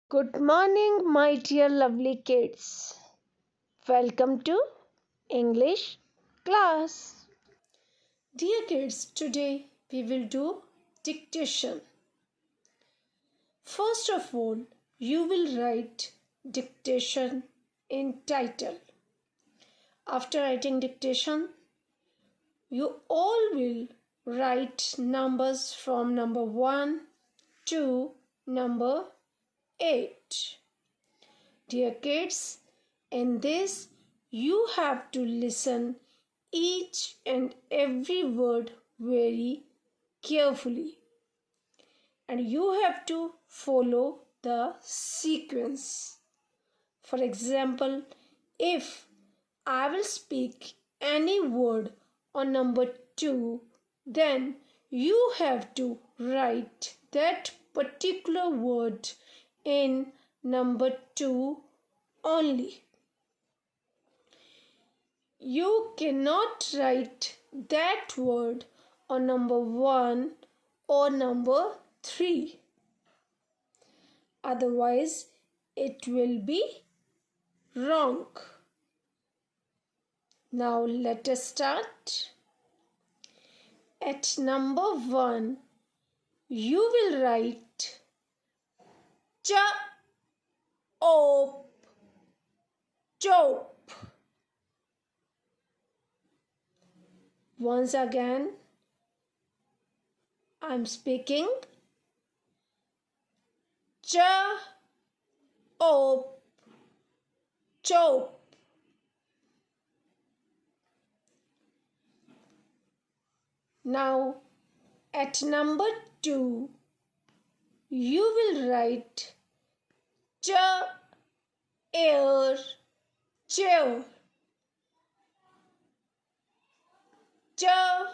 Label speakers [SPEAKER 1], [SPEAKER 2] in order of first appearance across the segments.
[SPEAKER 1] Good morning, my dear lovely kids. Welcome to English class. Dear kids, today we will do dictation. First of all, you will write dictation in title. After writing dictation, you all will write numbers from number 1 to number 8. Dear kids, in this you have to listen each and every word very carefully and you have to follow the sequence. For example, if I will speak any word on number 2, then you have to write that particular word in number 2 only. You cannot write that word on number 1 or number 3. Otherwise, it will be wrong. Now let us start. At number 1, you will write chop, chop. Once again, I'm speaking chop, chop. Now, at number 2, you will write chair, chair. Chair,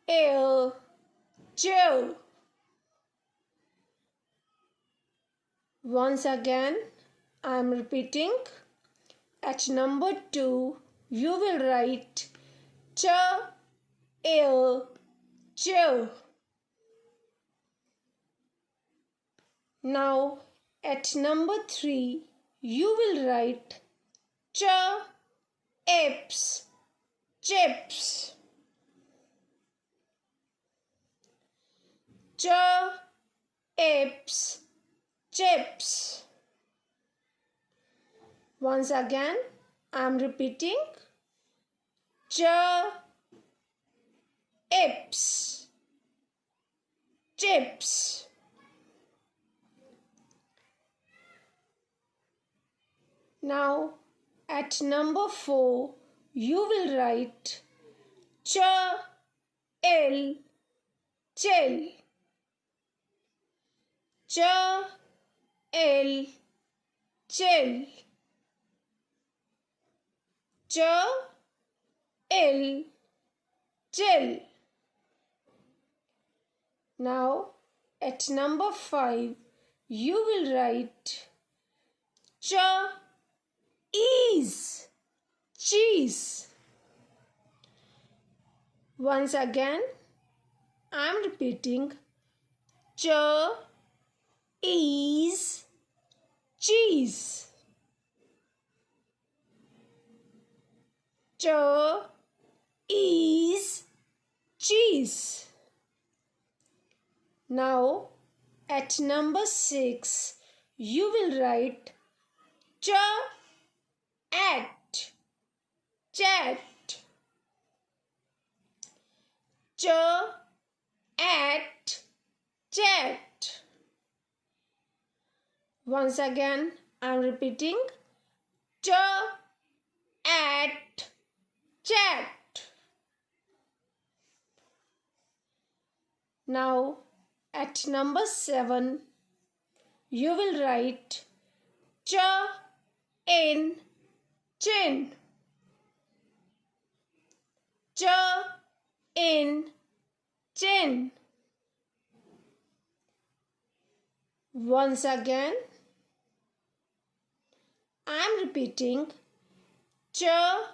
[SPEAKER 1] air, chair. Once again, I am repeating. At number 2, you will write chair, air, chair. Now, at number 3, you will write chips, chips. Chips, chips. Once again, I am repeating. Chips, chips. Now, at number 4, you will write chill, chill. Chill, chill. Chill, chill. Now, at number 5, you will write cheese, cheese. Once again, I am repeating cheese, cheese. Cheese, cheese. Now, at number 6, you will write chat, chat. Chat. Once again, I am repeating chat, chat. Now, at number 7, you will write chin, chin. Chin. Once again, I am repeating chin.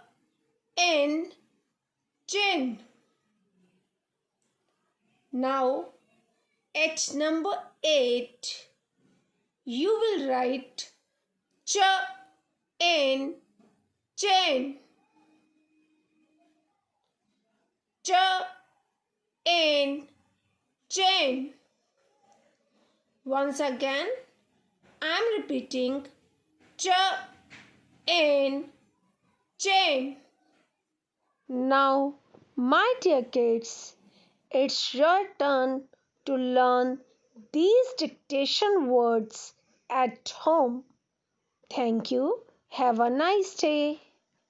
[SPEAKER 1] Now, at number 8, you will write ch in chain. Ch in chain. Once again, I am repeating ch in chain. Now, my dear kids, it's your turn to learn these dictation words at home. Thank you. Have a nice day.